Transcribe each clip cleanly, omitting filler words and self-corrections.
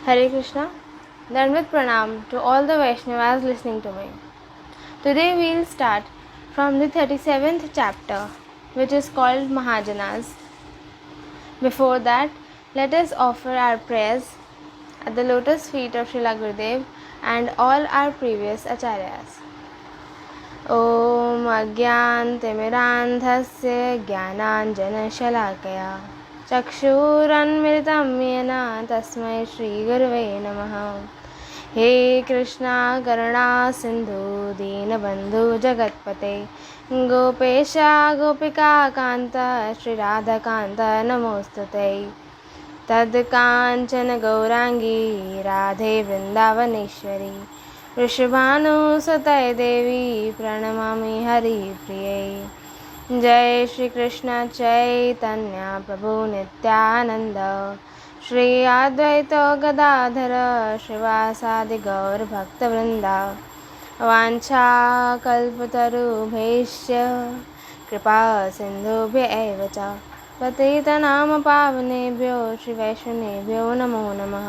Hare Krishna. Dandvat Pranam to all the Vaishnavas listening to me. Today we will start from the 37th chapter, which is called Mahajanas. Before that, let us offer our prayers at the lotus feet of Srila Gurudev and all our previous acharyas. ॐ अज्ञानतिमिरान्धस्य ज्ञानाञ्जनशलाकया चक्षुरुन्मिलितं येन तस्मै श्रीगुरवे नमः। हे कृष्णा करुणा सिन्धु दीनबन्धु जगत्पते गोपेश गोपिकान्त श्रीराधाकान्त नमोस्तुते। तत्काञ्चन गौराङ्गी राधे वृन्दावनेश्वरी वृषभानुसुते देवी प्रणमामि हरिप्रिये। जय श्री कृष्ण चैतन्य प्रभु नित्यानंद श्री अद्वैत गदाधर श्रीवासादि गौर भक्तवृंद वाञ्छा कल्पतरुभ्यश्च कृपा सिन्धुभ्य एव च पतितनाम पावनेभ्यो श्री वैष्णवेभ्यो नमो नमः।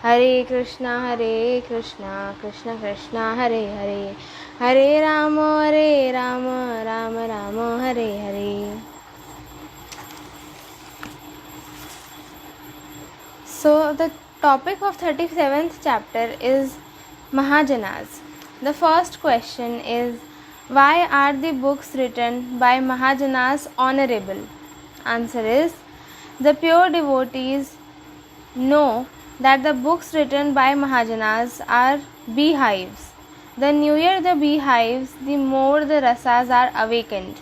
हरे Krishna Krishna Krishna Hare Hare Hare Ram Ram Ram Hare Hare. So the topic of 37th chapter is Mahajanas. The first question is, why are the books written by Mahajanas honorable? Answer is, the pure devotees know that the books written by Mahajanas are beehives. The newer the beehives, the more the rasas are awakened.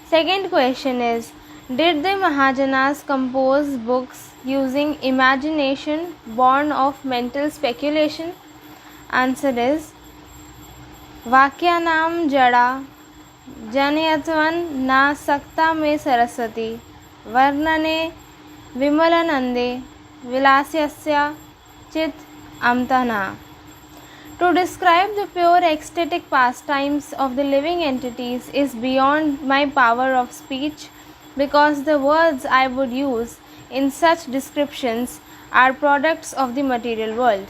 Second question is, did the Mahajanas compose books using imagination born of mental speculation? Answer is, Vakyanam jada janayatvan na sakta me saraswati varnane vimalanande vilasyasya chit amtana. To describe the pure ecstatic pastimes of the living entities is beyond my power of speech, because the words I would use in such descriptions are products of the material world.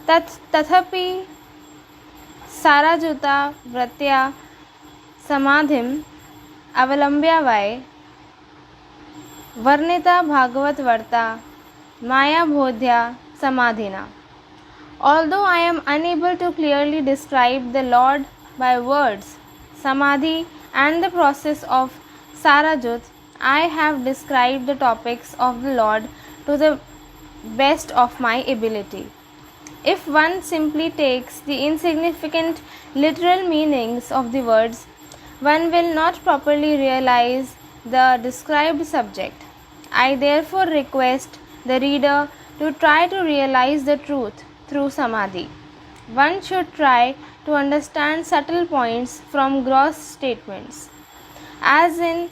Tathapi Sarajuta Vratya Samadhim Avalambya Vai Varnita Bhagavat Varta Maya Bodhya Samadhina. Although I am unable to clearly describe the Lord by words, Samadhi and the process of Sarajut, I have described the topics of the Lord to the best of my ability. If one simply takes the insignificant literal meanings of the words, one will not properly realize the described subject. I therefore request the reader to try to realize the truth through Samadhi. One should try to understand subtle points from gross statements. As in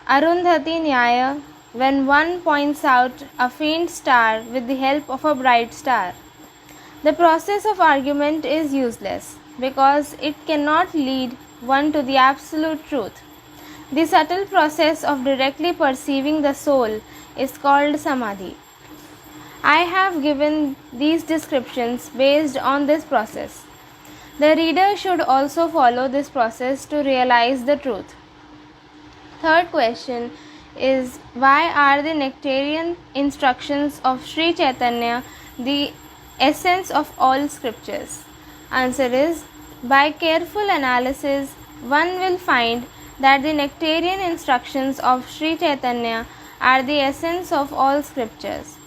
Arundhati Nyaya, when one points out a faint star with the help of a bright star, the process of argument is useless because it cannot lead one to the absolute truth. The subtle process of directly perceiving the soul is called Samadhi. I have given these descriptions based on this process. The reader should also follow this process to realize the truth. Third question is, why are the nectarian instructions of Sri Chaitanya the essence of all scriptures? Answer is, by careful analysis, one will find that the nectarian instructions of Sri Chaitanya are the essence of all scriptures,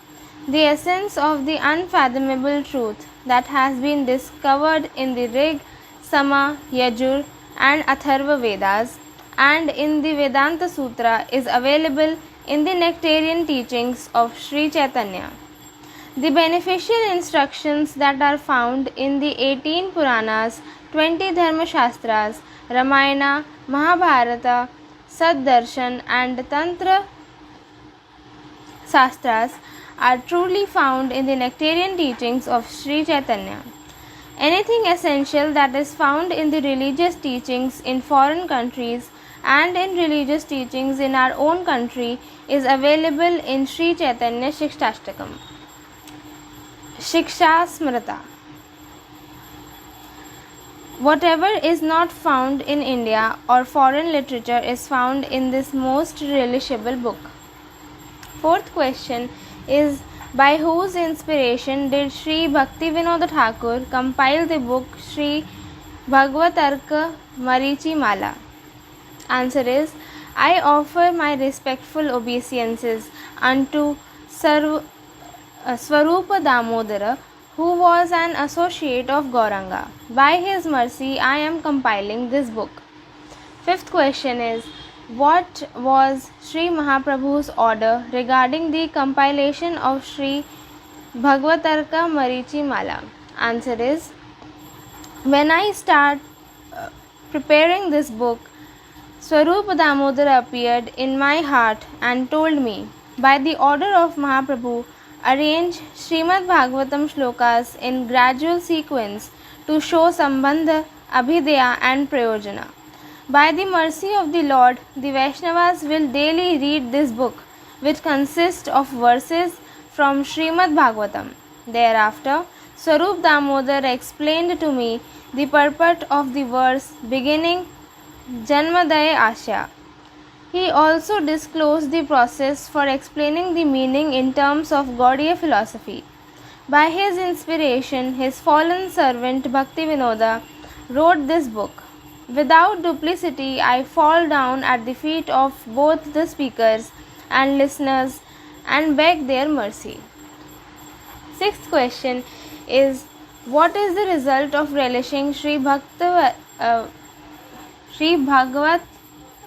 the essence of the unfathomable truth that has been discovered in the Rig, Sama, Yajur and Atharva Vedas and in the Vedanta Sutra is available in the nectarian teachings of Sri Chaitanya. The beneficial instructions that are found in the 18 Puranas, 20 Dharma Shastras, Ramayana, Mahabharata, Saddarshan and Tantra Shastras are truly found in the nectarian teachings of Sri Chaitanya. Anything essential that is found in the religious teachings in foreign countries and in religious teachings in our own country is available in Sri Chaitanya Shikshashtakam. Shiksha Smrita. Whatever is not found in India or foreign literature is found in this most relishable book. Fourth question is, by whose inspiration did Sri Bhaktivinoda Thakur compile the book Sri Bhagavatarka Marichi Mala? Answer is, I offer my respectful obeisances unto Swarupa Damodara, who was an associate of Gauranga. By his mercy, I am compiling this book. Fifth question is, what was Sri Mahaprabhu's order regarding the compilation of Sri Bhagavatarka Marichi Mala? Answer is, when I start preparing this book, Swarupa Damodara appeared in my heart and told me, by the order of Mahaprabhu, arrange Srimad Bhagavatam shlokas in gradual sequence to show Sambandha, Abhidaya and Prayojana. By the mercy of the Lord, the Vaishnavas will daily read this book, which consists of verses from Srimad Bhagavatam. Thereafter, Swarup Damodar explained to me the purport of the verse beginning Janmadaya Asya. He also disclosed the process for explaining the meaning in terms of Gaudiya philosophy. By his inspiration, his fallen servant Bhaktivinoda wrote this book. Without duplicity, I fall down at the feet of both the speakers and listeners and beg their mercy. Sixth question is, what is the result of relishing Sri Bhagavat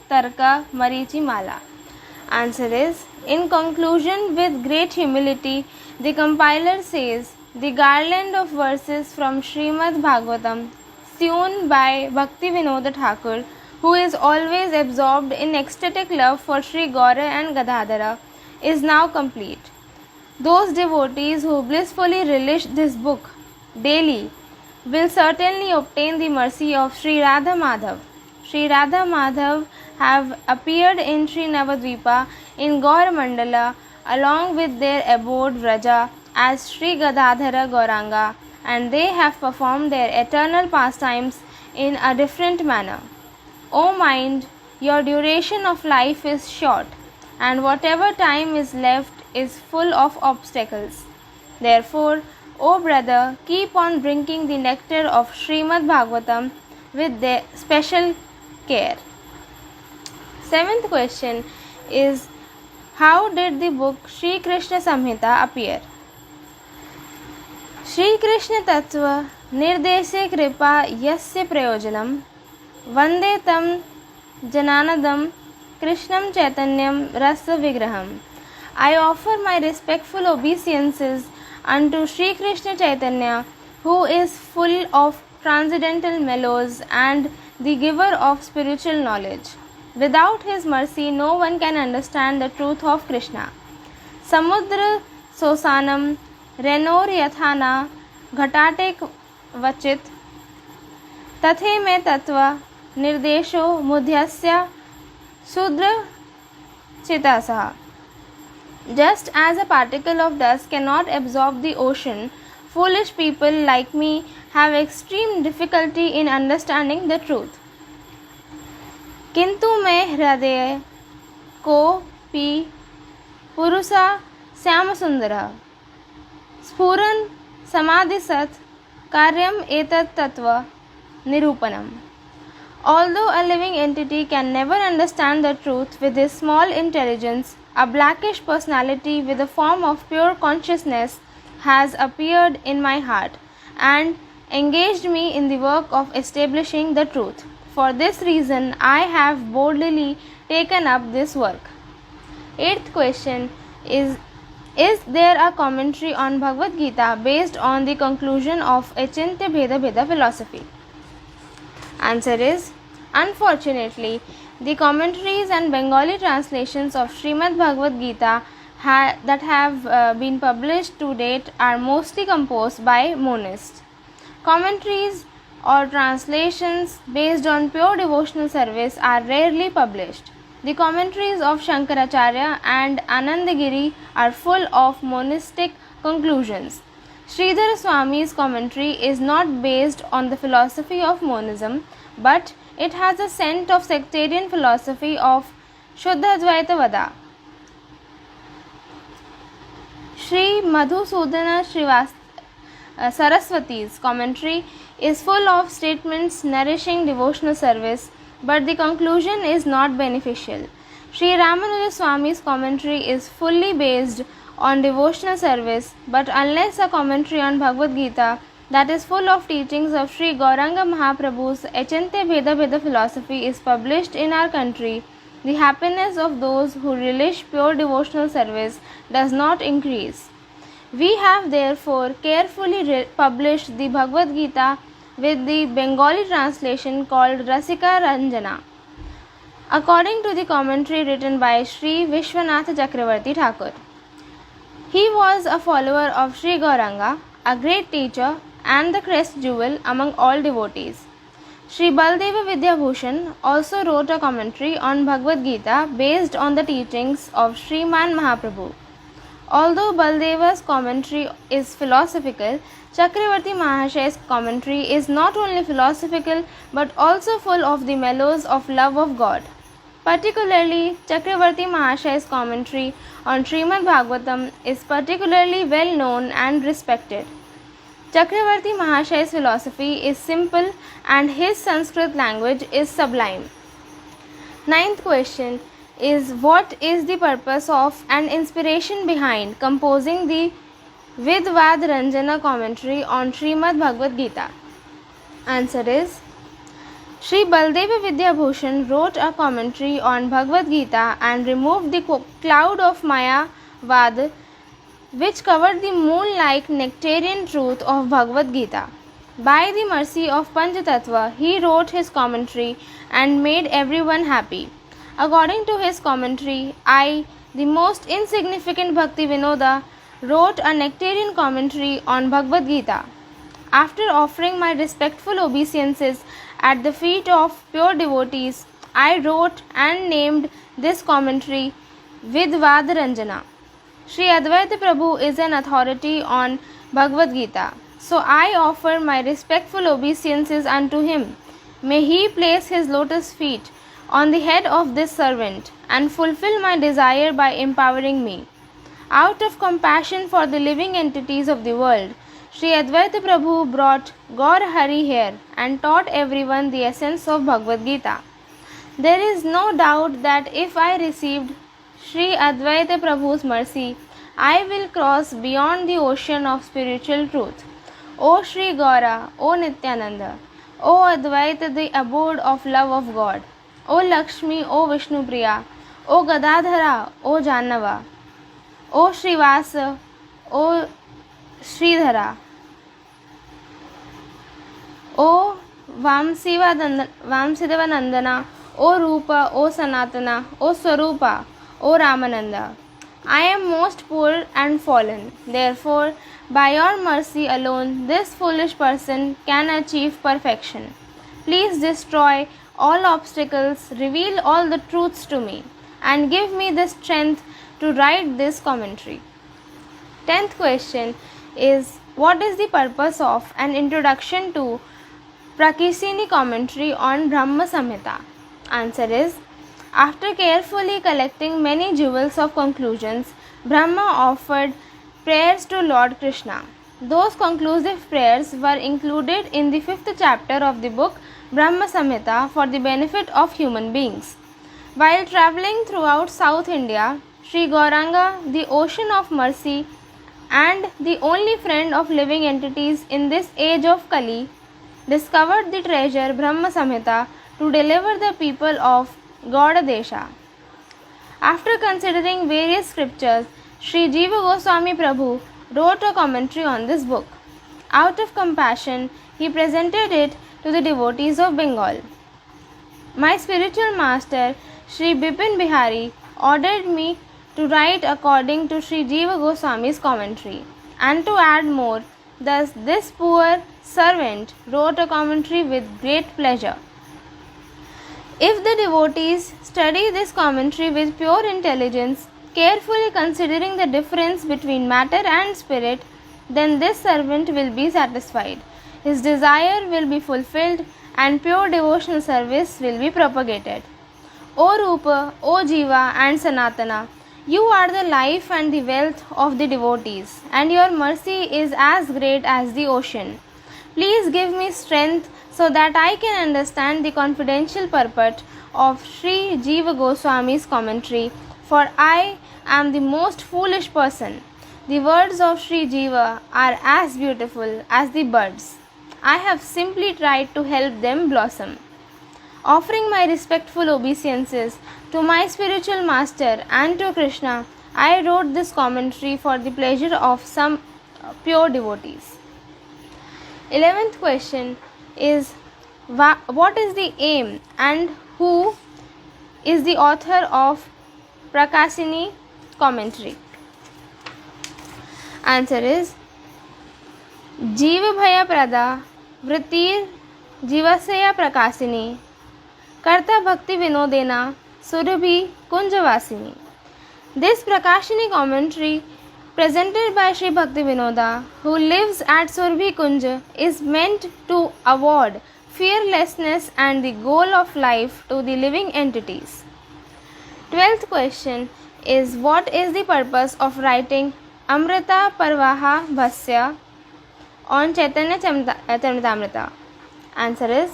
Tarka Marichi Mala? Answer is, in conclusion, with great humility, the compiler says, the garland of verses from Srimad Bhagavatam, sewn by Bhaktivinoda Thakur, who is always absorbed in ecstatic love for Sri Gaura and Gadadhara, is now complete. Those devotees who blissfully relish this book daily will certainly obtain the mercy of Sri Radha Madhav. Sri Radha Madhav have appeared in Sri Navadvipa in Gaur Mandala along with their abode Vraja as Sri Gadadhara Gauranga, and they have performed their eternal pastimes in a different manner. O mind, your duration of life is short, and whatever time is left is full of obstacles. Therefore, O brother, keep on drinking the nectar of Srimad Bhagavatam with the special care. Seventh question is, how did the book Sri Krishna Samhita appear? Shri Krishna Tattva Nirdeshe Kripa Yasya Prayojanam Vande Tam Jananadam Krishnam Chaitanyam Rasa Vigraham. I offer my respectful obeisances unto Sri Krishna Chaitanya, who is full of transcendental mellows and the giver of spiritual knowledge. Without his mercy, no one can understand the truth of Krishna. Samudra Sosanam Renor Yathana Ghatate Vachit Tathe Me Tattva Nirdesho Mudhyasya Sudra Chitasaha. Just as a particle of dust cannot absorb the ocean, foolish people like me have extreme difficulty in understanding the truth. किंतु मैं हृदय को P पुरुषा श्याम सुंदरः स्फुरन् समाधिसत् कार्यम एतत् तत्व निरूपणम. Although a living entity can never understand the truth with his small intelligence, a blackish personality with a form of pure consciousness has appeared in my heart and engaged me in the work of establishing the truth. For this reason, I have boldly taken up this work. Eighth question is there a commentary on Bhagavad Gita based on the conclusion of Achintya Bheda Bheda philosophy? Answer is, unfortunately, the commentaries and Bengali translations of Srimad Bhagavad Gita that have been published to date are mostly composed by monists. Commentaries or translations based on pure devotional service are rarely published. The commentaries of Shankaracharya and Anandagiri are full of monistic conclusions. Sridhar Swami's commentary is not based on the philosophy of monism, but it has a scent of sectarian philosophy of Shuddhadvaita Vada. Sri Madhusudana Saraswati's commentary is full of statements nourishing devotional service, but the conclusion is not beneficial. Sri Ramanuja Swami's commentary is fully based on devotional service, but unless a commentary on Bhagavad Gita that is full of teachings of Sri Gauranga Mahaprabhu's Achinte Bheda Bheda philosophy is published in our country, the happiness of those who relish pure devotional service does not increase. We have therefore carefully published the Bhagavad Gita with the Bengali translation called Rasika Ranjana, according to the commentary written by Sri Vishwanath Chakravarti Thakur. He was a follower of Sri Gauranga, a great teacher and the crest jewel among all devotees. Sri Baldeva Vidyabhushan also wrote a commentary on Bhagavad Gita based on the teachings of Sriman Mahaprabhu. Although Baldeva's commentary is philosophical, Chakravarti Mahashaya's commentary is not only philosophical but also full of the mellows of love of God. Particularly, Chakravarti Mahashaya's commentary on Srimad Bhagavatam is particularly well known and respected. Chakravarti Mahashaya's philosophy is simple and his Sanskrit language is sublime. Ninth question is, what is the purpose of and inspiration behind composing the Vidvad Ranjana commentary on Srimad Bhagavad Gita? Answer is, Sri Baldeva Vidyabhushan wrote a commentary on Bhagavad Gita and removed the cloud of Maya Vad which covered the moon-like nectarian truth of Bhagavad Gita. By the mercy of Panchatattva, he wrote his commentary and made everyone happy. According to his commentary, I, the most insignificant Bhakti Vinoda, wrote a nectarian commentary on Bhagavad Gita. After offering my respectful obeisances at the feet of pure devotees, I wrote and named this commentary Vidvad Ranjana. Sri Advaita Prabhu is an authority on Bhagavad Gita, so I offer my respectful obeisances unto him. May he place his lotus feet on the head of this servant and fulfill my desire by empowering me. Out of compassion for the living entities of the world, Sri Advaita Prabhu brought Gaur Hari here and taught everyone the essence of Bhagavad Gita. There is no doubt that if I received Sri Advaita Prabhu's mercy, I will cross beyond the ocean of spiritual truth. O Sri Gaura, O Nityananda, O Advaita, the abode of love of God, O Lakshmi, O Vishnu Priya, O Gadadhara, O Janava, O Srivasa, O Sridhara, O Vamsideva Nandana, O Rupa, O Sanatana, O Swarupa, O Ramananda. I am most poor and fallen. Therefore, by your mercy alone, this foolish person can achieve perfection. Please destroy all obstacles, reveal all the truths to me, and give me the strength to write this commentary. 10th question is, what is the purpose of an introduction to Prakasini commentary on Brahma Samhita? Answer is, after carefully collecting many jewels of conclusions, Brahma offered prayers to Lord Krishna. Those conclusive prayers were included in the 5th chapter of the book Brahma Samhita for the benefit of human beings. While travelling throughout South India, Sri Gauranga, the ocean of mercy and the only friend of living entities in this age of Kali, discovered the treasure Brahma Samhita to deliver the people of Gauda Desha. After considering various scriptures, Sri Jiva Goswami Prabhu wrote a commentary on this book. Out of compassion, he presented it to the devotees of Bengal. My spiritual master, Sri Bipin Bihari, ordered me to write according to Sri Jiva Goswami's commentary and to add more. Thus, this poor servant wrote a commentary with great pleasure. If the devotees study this commentary with pure intelligence, carefully considering the difference between matter and spirit, then this servant will be satisfied. His desire will be fulfilled and pure devotional service will be propagated. O Rupa, O Jiva and Sanatana, you are the life and the wealth of the devotees, and your mercy is as great as the ocean. Please give me strength so that I can understand the confidential purport of Sri Jiva Goswami's commentary, for I am the most foolish person. The words of Sri Jiva are as beautiful as the buds. I have simply tried to help them blossom. Offering my respectful obeisances to my spiritual master and to Krishna, I wrote this commentary for the pleasure of some pure devotees. 11th question is, what is the aim and who is the author of Prakasini commentary? Answer is, Jiva Bhaya Prada Vrittir Jivasya Prakasini Karta Bhakti Vinodena Surabhi Kunjavasini. This Prakashini commentary presented by Sri Bhakti Vinoda, who lives at Surabhi Kunja, is meant to award fearlessness and the goal of life to the living entities. 12th question is, what is the purpose of writing Amrita Parvaha Bhasya on Chaitanya Charitamrita? Answer is,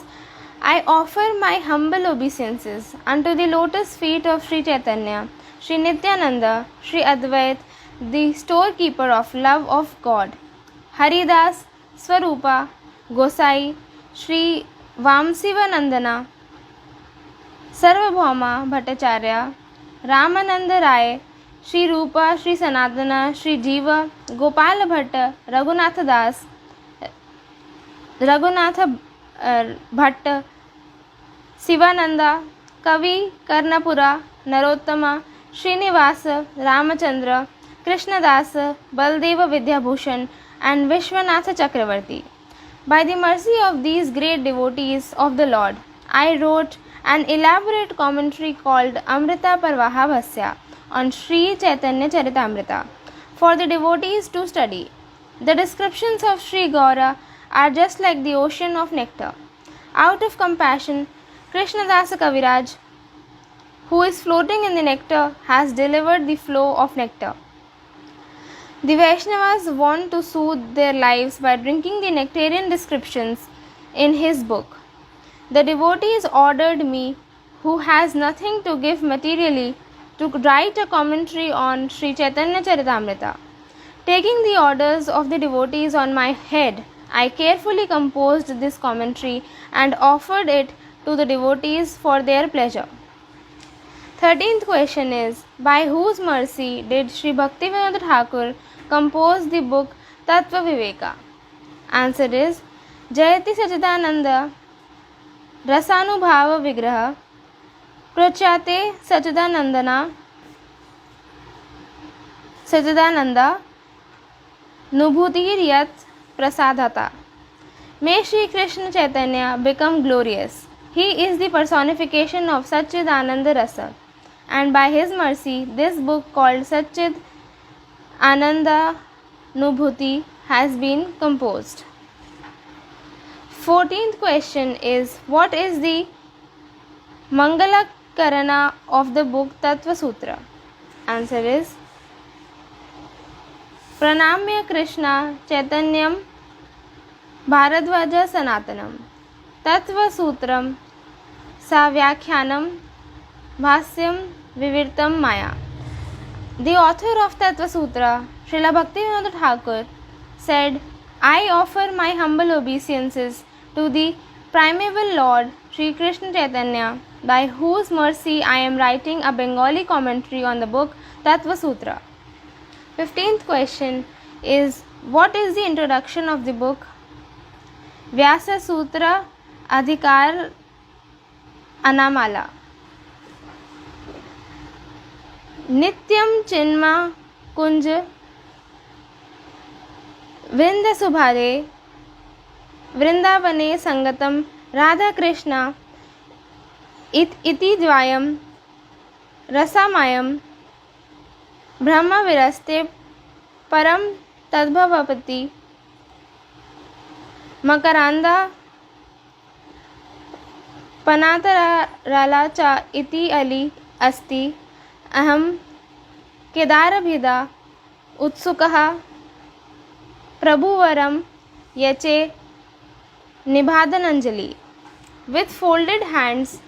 I offer my humble obeisances unto the lotus feet of Sri Chaitanya, Sri Nityananda, Sri Advait, the storekeeper of love of God, Haridas, Swarupa, Gosai, Sri Vamsivanandana, Sarvabhauma Bhattacharya, Ramananda Rai, Sri Rupa, Sri Sanatana, Sri Jiva, Gopala Bhatta, Raghunatha Das, Raghunatha Bhatta, Sivananda, Kavi Karnapura, Narottama, Srinivasa, Ramachandra, Krishnadasa, Baldeva Vidyabhushan and Vishwanatha Chakravarti. By the mercy of these great devotees of the Lord, I wrote an elaborate commentary called Amrita Parvaha Bhasya on Sri Chaitanya Charitamrita for the devotees to study. The descriptions of Sri Gaura are just like the ocean of nectar. Out of compassion, Krishnadasa Kaviraj, who is floating in the nectar, has delivered the flow of nectar. The Vaishnavas want to soothe their lives by drinking the nectarian descriptions in his book. The devotees ordered me, who has nothing to give materially, to write a commentary on Sri Chaitanya Charitamrita. Taking the orders of the devotees on my head, I carefully composed this commentary and offered it to the devotees for their pleasure. 13th question is, by whose mercy did Sri Bhaktivinoda Thakur compose the book Tattva Viveka? Answer is, Jayati Sachidananda Rasanubhava Vigraha Prachate Sachidananda Nubhutir Yat Prasadhata. May Shri Krishna Chaitanya become glorious. He is the personification of Satchidananda Rasa, and by his mercy this book called Satchid Ananda Nubhuti has been composed. 14th question is, what is the Mangala Karana of the book Tattva Sutra? Answer is, Pranamya Krishna Chaitanyam Bharadwaja Sanatanam Tattva Sutram Savyakhyanam Bhasyam Vivirtam Maya. The author of Tattva Sutra, Srila Bhaktivinoda Thakur, said, I offer my humble obeisances to the primeval Lord Sri Krishna Chaitanya, by whose mercy I am writing a Bengali commentary on the book Tattva Sutra. 15th question is, what is the introduction of the book? Vyasa Sutra Adhikar Anamala. Nityam Chinma Kunj Vrinda Subhare Vrindavane Sangatam Radha Krishna Iti Dvayam Rasamayam Brahma Viraste Param तद्भवति मकरान्दा पनातराला च इति अली अस्ति अहं केदारभिदा उत्सुकः प्रभुवरं यचे निभादनंजलि. With folded hands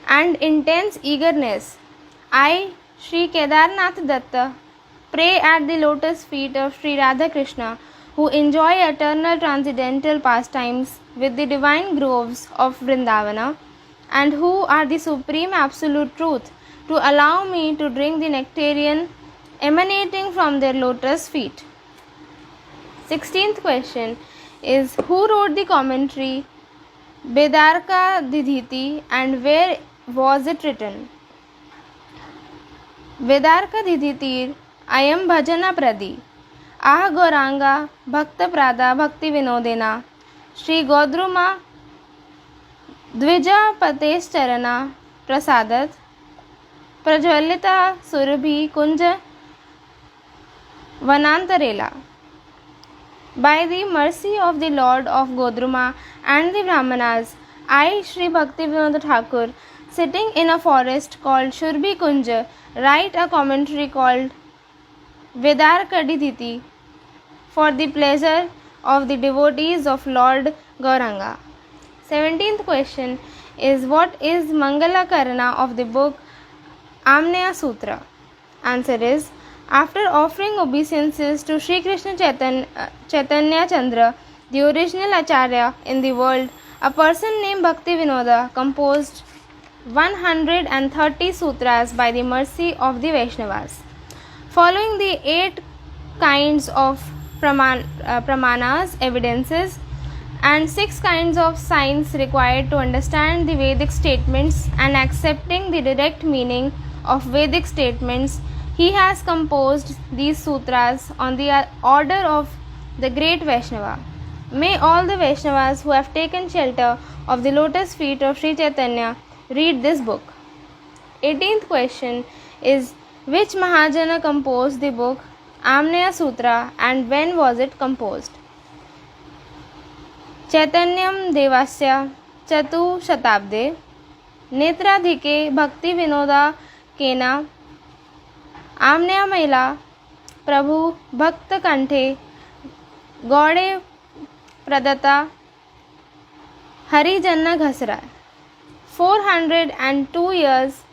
and intense eagerness, I, Sri Kedarnath Datta, pray at the lotus feet of Sri Radha Krishna, who enjoy eternal transcendental pastimes with the divine groves of Vrindavana, and who are the supreme absolute truth, to allow me to drink the nectarian emanating from their lotus feet. 16th question is, who wrote the commentary Vedarka Didhiti and where was it written? Vedarka Didhitir Ayam Bhajana Pradi Ah Gauranga Bhakta Prada Bhakti Vinodena Shri Godruma Dvija Patesh Charana Prasadat Prajwalita Surabhi Kunja Vanantarela. By the mercy of the Lord of Godruma and the Brahmanas, I, Sri Bhakti Vinod Thakur, sitting in a forest called Shurbi Kunja, write a commentary called Vedarkadidhiti for the pleasure of the devotees of Lord Gauranga. 17th question is, what is Mangala Karana of the book Amneya Sutra? Answer is, after offering obeisances to Sri Krishna Chaitanya Chandra, the original Acharya in the world, a person named Bhakti Vinoda composed 130 sutras by the mercy of the Vaishnavas. Following the 8 kinds of pramanas, evidences, and 6 kinds of signs required to understand the Vedic statements and accepting the direct meaning of Vedic statements, he has composed these sutras on the order of the great Vaishnava. May all the Vaishnavas who have taken shelter of the lotus feet of Sri Chaitanya read this book. 18th question is, which Mahajana composed the book Amneya Sutra and when was it composed? Chaitanyam Devasya Chatu Shatabde Netradhike Bhakti Vinoda Kena आमन्या महिला प्रभु भक्त कंठे गौड़े प्रदत्ता हरिजन्ना घसरा. 402 years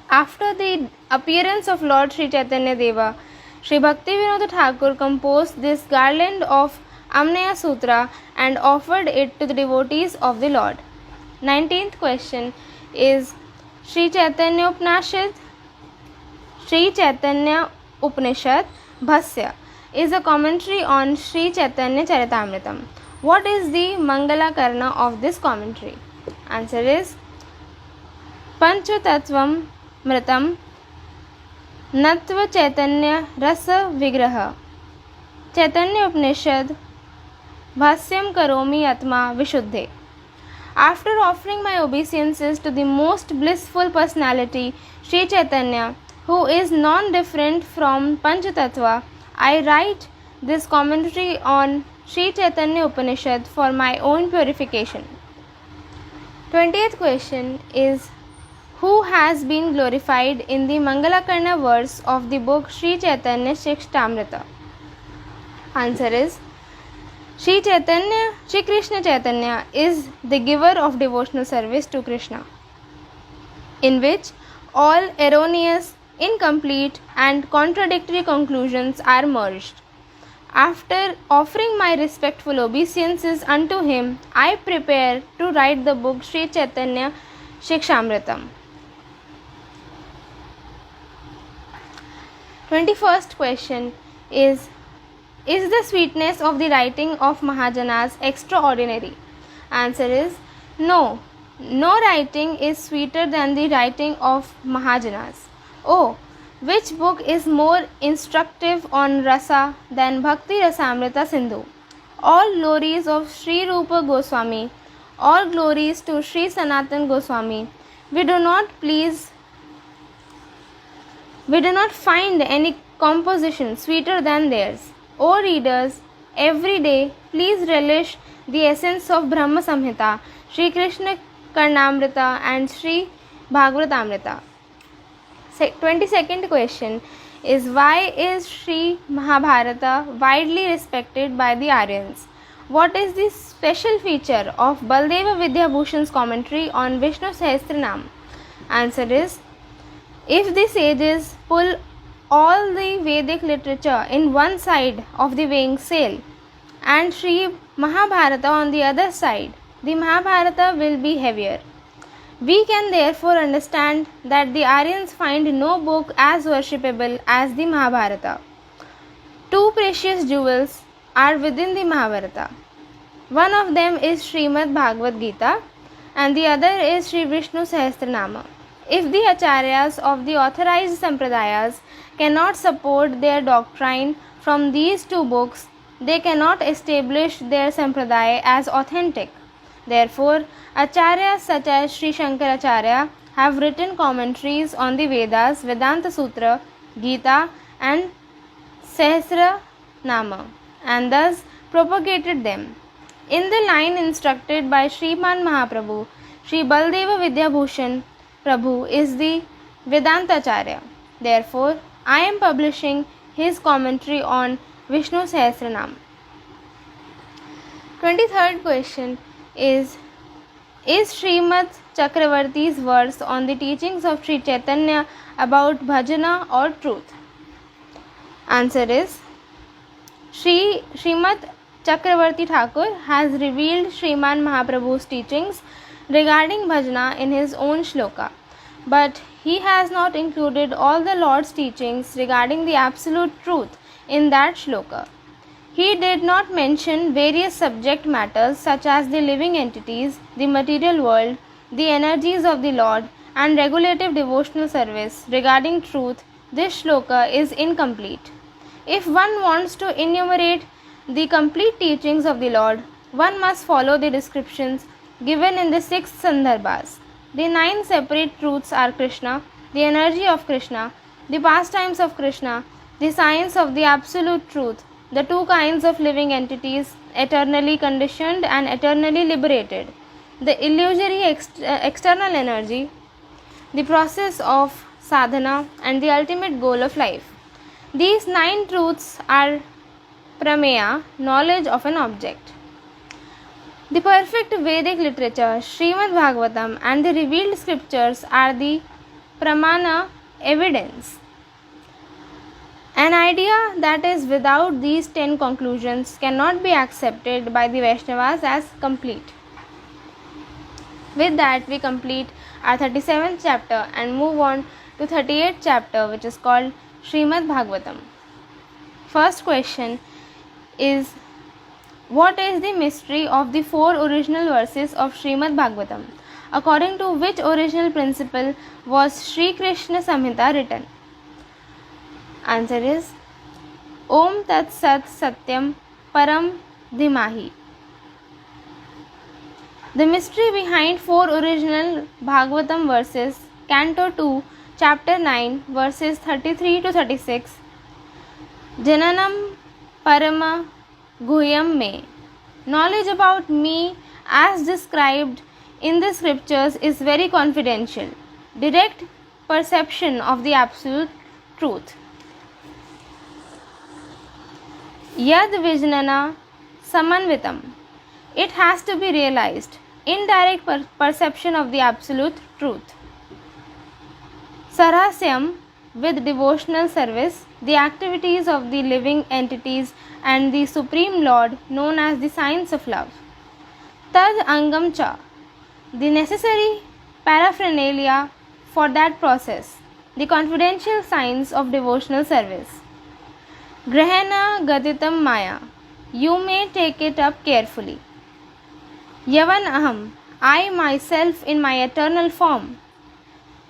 after the appearance of Lord Sri Chaitanya Deva, Sri Bhakti Vinod Thakur composed this garland of Amneya Sutra and offered it to the devotees of the Lord. 19th question is, Sri Chaitanya Upanishad Bhasya is a commentary on Sri Chaitanya Charitamritam. What is the Mangala Karna of this commentary? Answer is, Panchatattvam Mritam Natva Chaitanya Rasa Vigraha Chaitanya Upanishad Bhasyam Karomi Atma Vishuddhe. After offering my obeisances to the most blissful personality, Sri Chaitanya, who is non-different from Panchatattva, I write this commentary on Sri Chaitanya Upanishad for my own purification. 20th question is, who has been glorified in the Mangalakarna verse of the book Sri Chaitanya Shikshamrita? Answer is, Sri Krishna Chaitanya is the giver of devotional service to Krishna, in which all erroneous, incomplete and contradictory conclusions are merged. After offering my respectful obeisances unto him, I prepare to write the book Sri Chaitanya Shikshamritam. 21st question is the sweetness of the writing of Mahajanas extraordinary? Answer is, no. No writing is sweeter than the writing of Mahajanas. Oh, which book is more instructive on rasa than Bhakti Rasamrita Sindhu? All glories of Sri Rupa Goswami, all glories to Sri Sanatan Goswami. We do not find any composition sweeter than theirs. O readers, every day please relish the essence of Brahma Samhita, Sri Krishna Karnamrita and Sri Bhagavatamrita. 22nd question is, why is Sri Mahabharata widely respected by the Aryans? What is the special feature of Baldeva Vidya Bhushan's commentary on Vishnu Sahasranam? Answer is, if the sages pull all the Vedic literature in one side of the weighing scale and Sri Mahabharata on the other side, the Mahabharata will be heavier. We can therefore understand that the Aryans find no book as worshipable as the Mahabharata. Two precious jewels are within the Mahabharata. One of them is Srimad Bhagavad Gita and the other is Sri Vishnu Sahasranama. If the acharyas of the authorized sampradayas cannot support their doctrine from these two books, they cannot establish their sampradaya as authentic. Therefore, acharyas such as Sri Shankaracharya have written commentaries on the Vedas, Vedanta Sutra, Gita and Sahasranama and thus propagated them. In the line instructed by Sriman Mahaprabhu, Sri Baldeva Vidya Bhushan Prabhu is the Vedantacharya. Therefore, I am publishing his commentary on Vishnu Sahasranam. 23rd question is Srimad Chakravarti's verse on the teachings of Sri Chaitanya about bhajana or truth? Answer is, Srimad Chakravarti Thakur has revealed Sriman Mahaprabhu's teachings regarding bhajana in his own shloka, but he has not included all the Lord's teachings regarding the absolute truth in that shloka. He did not mention various subject matters such as the living entities, the material world, the energies of the Lord, and regulative devotional service. Regarding truth, this shloka is incomplete. If one wants to enumerate the complete teachings of the Lord, one must follow the descriptions given in the 6 sandarbhas. The 9 separate truths are Krishna, the energy of Krishna, the pastimes of Krishna, the science of the absolute truth, the 2 kinds of living entities, eternally conditioned and eternally liberated, the illusory external energy, the process of sadhana, and the ultimate goal of life. These 9 truths are prameya, knowledge of an object. The perfect Vedic literature, Srimad Bhagavatam, and the revealed scriptures are the pramana, evidence. An idea that is without these 10 conclusions cannot be accepted by the Vaishnavas as complete. With that, we complete our 37th chapter and move on to 38th chapter, which is called Srimad Bhagavatam. First question is, what is the mystery of the 4 original verses of Srimad Bhagavatam? According to which original principle was Sri Krishna Samhita written? Answer is, Om Tat Sat Satyam Param Dhimahi. The mystery behind 4 original Bhagavatam verses, Canto 2, Chapter 9, verses 33 to 36. Jananam Parama Guhyam Me. Knowledge about me as described in the scriptures is very confidential. Direct perception of the absolute truth. Yad Vijnana Samanvitam. It has to be realized. Indirect perception of the absolute truth. Sarasyam, with devotional service, the activities of the living entities and the Supreme Lord, known as the science of love. Tad Angam Cha, the necessary paraphernalia for that process, the confidential science of devotional service. Grahana Gaditam Maya, you may take it up carefully. Yavan Aham, I myself in my eternal form.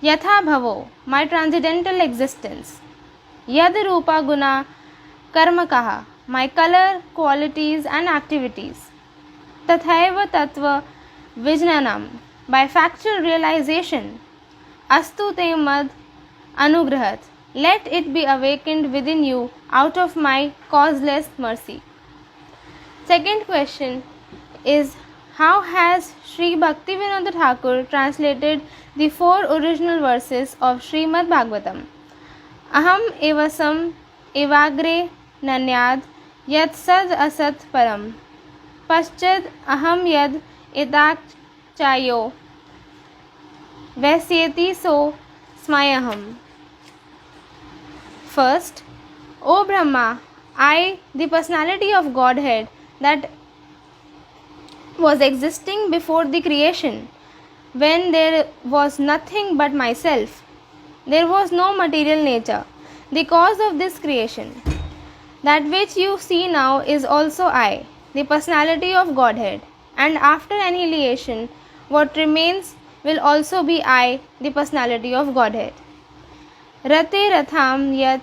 Yatha Bhavo, my transcendental existence. Yad Rupa Guna Karmakaha, my color, qualities and activities. Tathaiva Tattva Vijnanam, by factual realization. Astu Te Mad Anugrahat, let it be awakened within you out of my causeless mercy. Second question is, how has Sri Bhaktivinoda Thakur translated the 4 original verses of Srimad Bhagavatam? Aham evasam evagre nanyad yat sad asat param paschad aham yad etak chayo vaisyeti so smayaham. First, O Brahma, I, the personality of Godhead that was existing before the creation, when there was nothing but myself, there was no material nature, the cause of this creation. That which you see now is also I, the personality of Godhead, and after annihilation, what remains will also be I, the personality of Godhead. Rate ratham yat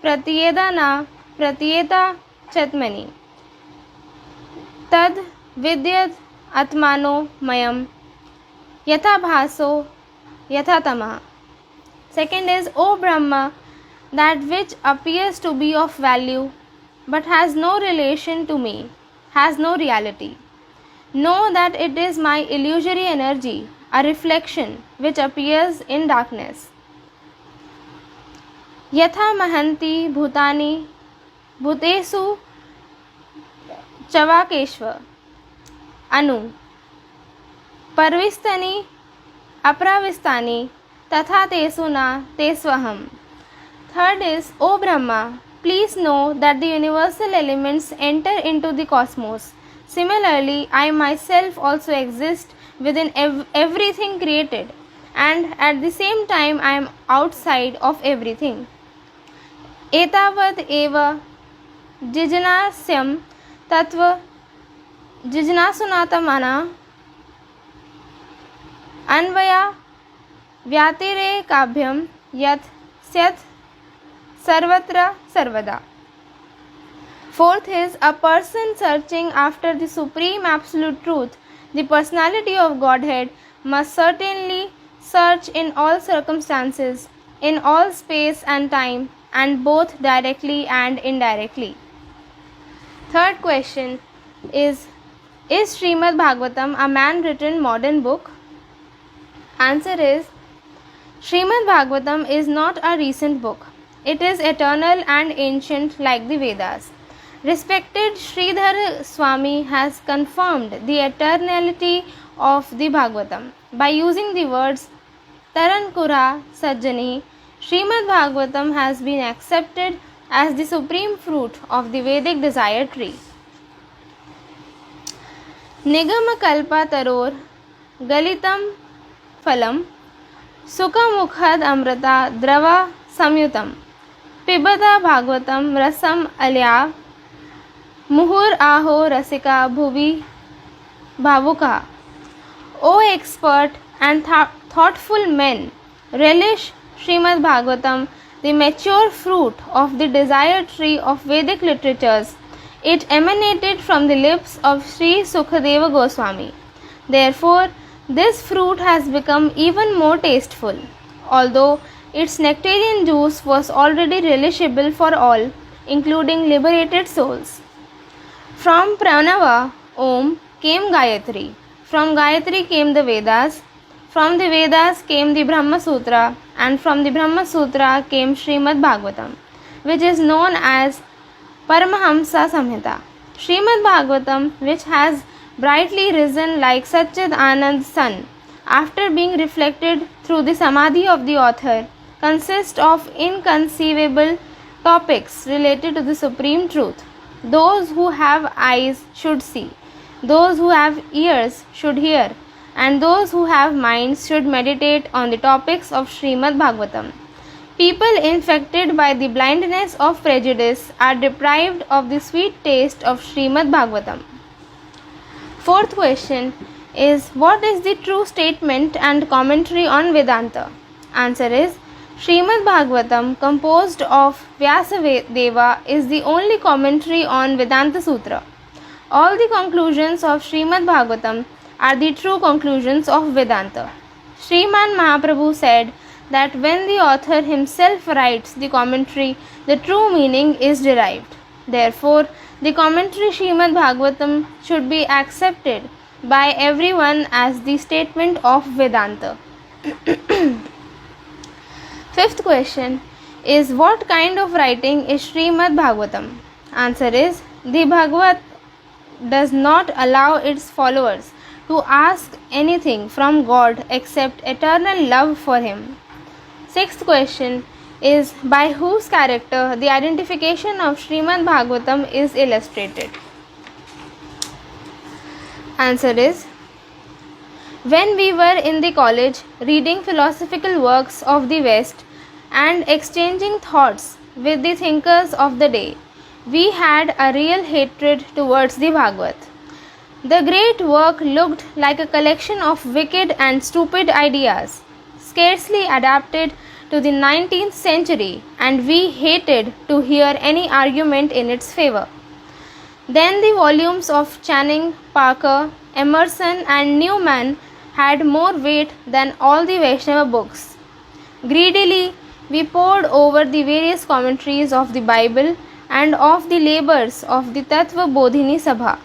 pratyeda na pratyeta chatmani tad vidyat atmano mayam yatha bhaso yatha tamaha. Second is, O Brahma, that which appears to be of value but has no relation to me, has no reality. Know that it is my illusory energy, a reflection which appears in darkness. Yatha mahanti bhutani bhutesu chavakeshva anu parvistani apravistani tatha tesu na tesvaham. Third is, O Brahma, please know that the universal elements enter into the cosmos. Similarly, I myself also exist within everything created, and at the same time I am outside of everything. Etavad eva jijnasyam tattva jijnasunatamana anvaya vyatirekabhyam yat syat sarvatra sarvada. Fourth is, a person searching after the supreme absolute truth, the personality of Godhead, must certainly search in all circumstances, in all space and time, and both directly and indirectly. Third question is Srimad Bhagavatam a man-written modern book? Answer is, Srimad Bhagavatam is not a recent book. It is eternal and ancient like the Vedas. Respected Sridhar Swami has confirmed the eternality of the Bhagavatam by using the words Tarankura Sajjani. Srimad Bhagavatam has been accepted as the supreme fruit of the Vedic desire tree. Nigama kalpa taror galitam phalam sukhamukhad amrita drava samyutam pibada bhagavatam rasam alya muhur aho rasika bhuvi bhavuka. O expert and thoughtful men, relish Srimad Bhagavatam, the mature fruit of the desire tree of Vedic literatures. It emanated from the lips of Sri Sukadeva Goswami. Therefore, this fruit has become even more tasteful, although its nectarian juice was already relishable for all, including liberated souls. From Pranava, Om, came Gayatri. From Gayatri came the Vedas. From the Vedas came the Brahma Sutra, and from the Brahma Sutra came Srimad Bhagavatam, which is known as Paramahamsa Samhita. Srimad Bhagavatam, which has brightly risen like Satchid Anand's sun, after being reflected through the samadhi of the author, consists of inconceivable topics related to the supreme truth. Those who have eyes should see, those who have ears should hear, and those who have minds should meditate on the topics of Srimad Bhagavatam. People infected by the blindness of prejudice are deprived of the sweet taste of Srimad Bhagavatam. Fourth question is, what is the true statement and commentary on Vedanta? Answer is, Srimad Bhagavatam, composed of Vyasadeva, is the only commentary on Vedanta Sutra. All the conclusions of Srimad Bhagavatam are the true conclusions of Vedanta. Sriman Mahaprabhu said that when the author himself writes the commentary, the true meaning is derived. Therefore, the commentary Srimad Bhagavatam should be accepted by everyone as the statement of Vedanta. Fifth question is, what kind of writing is Srimad Bhagavatam? Answer is, the Bhagavat does not allow its followers to ask anything from God except eternal love for Him. Sixth question is, by whose character the identification of Srimad Bhagavatam is illustrated? Answer is, when we were in the college reading philosophical works of the West and exchanging thoughts with the thinkers of the day, we had a real hatred towards the Bhagavat. The great work looked like a collection of wicked and stupid ideas, scarcely adapted to the 19th century, and we hated to hear any argument in its favor. Then the volumes of Channing, Parker, Emerson, and Newman had more weight than all the Vaishnava books. Greedily, we pored over the various commentaries of the Bible and of the labors of the Tattva Bodhini Sabha,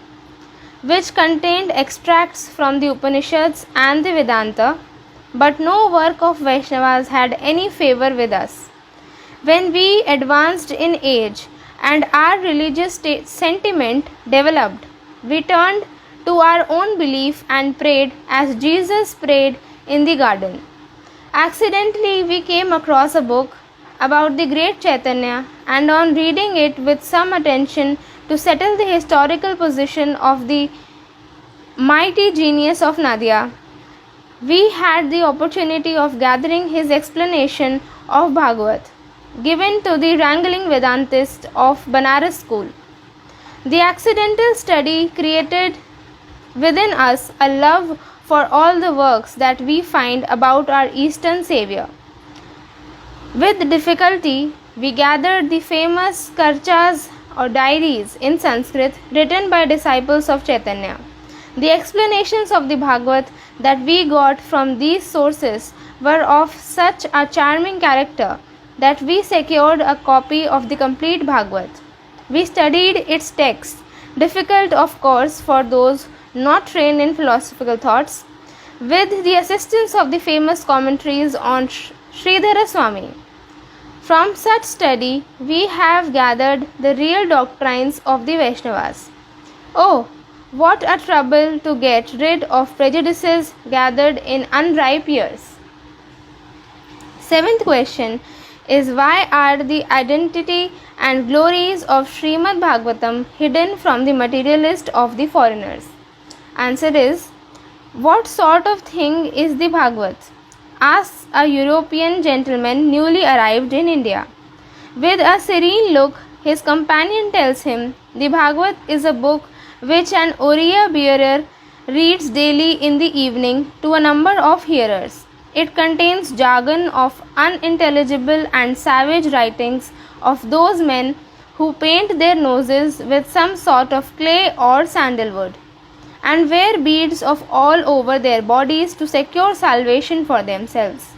which contained extracts from the Upanishads and the Vedanta, but no work of Vaishnavas had any favor with us. When we advanced in age and our religious sentiment developed, we turned to our own belief and prayed as Jesus prayed in the garden. Accidentally, we came across a book about the great Chaitanya, and on reading it with some attention to settle the historical position of the mighty genius of Nadia, we had the opportunity of gathering his explanation of Bhagavat, given to the wrangling Vedantist of Banaras school. The accidental study created within us a love for all the works that we find about our Eastern Savior. With difficulty, we gathered the famous Karchas or diaries in Sanskrit written by disciples of Chaitanya. The explanations of the Bhagavat that we got from these sources were of such a charming character that we secured a copy of the complete Bhagavat. We studied its text, difficult of course for those not trained in philosophical thoughts, with the assistance of the famous commentaries on Sridhara Swami. From such study, we have gathered the real doctrines of the Vaishnavas. Oh, what a trouble to get rid of prejudices gathered in unripe years. Seventh question is, why are the identity and glories of Srimad Bhagavatam hidden from the materialist of the foreigners? Answer is, what sort of thing is the Bhagavat? Asks a European gentleman newly arrived in India. With a serene look, his companion tells him, the Bhagavat is a book which an Oriya bearer reads daily in the evening to a number of hearers. It contains jargon of unintelligible and savage writings of those men who paint their noses with some sort of clay or sandalwood, and wear beads of all over their bodies to secure salvation for themselves.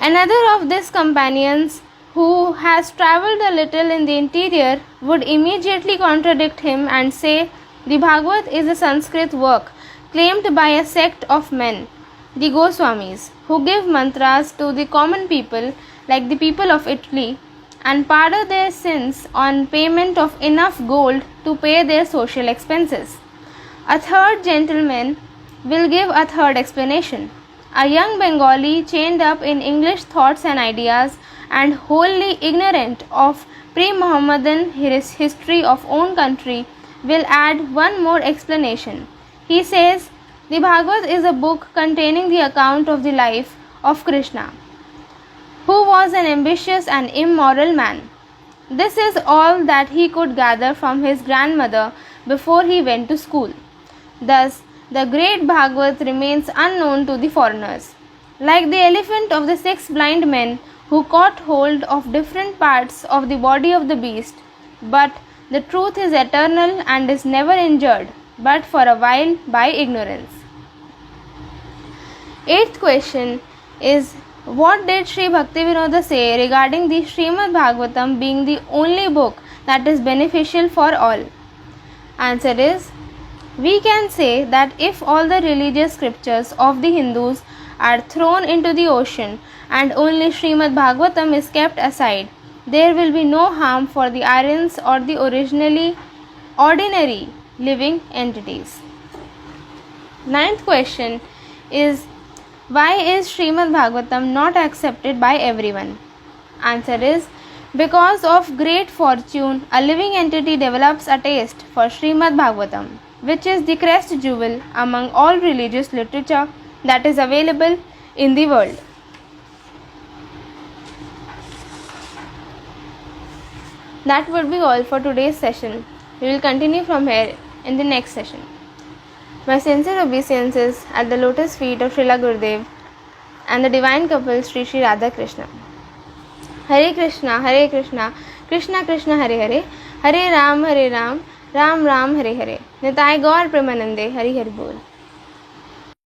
Another of these companions, who has travelled a little in the interior, would immediately contradict him and say, the Bhagavat is a Sanskrit work claimed by a sect of men, the Goswamis, who give mantras to the common people like the people of Italy and pardon their sins on payment of enough gold to pay their social expenses. A third gentleman will give a third explanation. A young Bengali chained up in English thoughts and ideas and wholly ignorant of pre-Mohammedan history of own country will add one more explanation. He says, the Bhagavad is a book containing the account of the life of Krishna, who was an ambitious and immoral man. This is all that he could gather from his grandmother before he went to school. Thus, the great Bhagavat remains unknown to the foreigners. Like the elephant of the 6 blind men who caught hold of different parts of the body of the beast, but the truth is eternal and is never injured, but for a while by ignorance. Eighth question is, What did Sri Bhaktivinoda say regarding the Srimad Bhagavatam being the only book that is beneficial for all? Answer is, we can say that if all the religious scriptures of the Hindus are thrown into the ocean and only Srimad Bhagavatam is kept aside, there will be no harm for the Aryans or the originally ordinary living entities. Ninth question is, why is Srimad Bhagavatam not accepted by everyone? Answer is, because of great fortune, a living entity develops a taste for Srimad Bhagavatam, which is the crest jewel among all religious literature that is available in the world. That would be all for today's session. We will continue from here in the next session. My sincere obeisances at the lotus feet of Srila Gurudev and the divine couple Sri Sri Radha Krishna. Hare Krishna, Krishna Krishna, Hare Hare, Hare Ram, Ram Ram, Hare Hare. Nitai Gaur Premanande, Hari Hari Bol.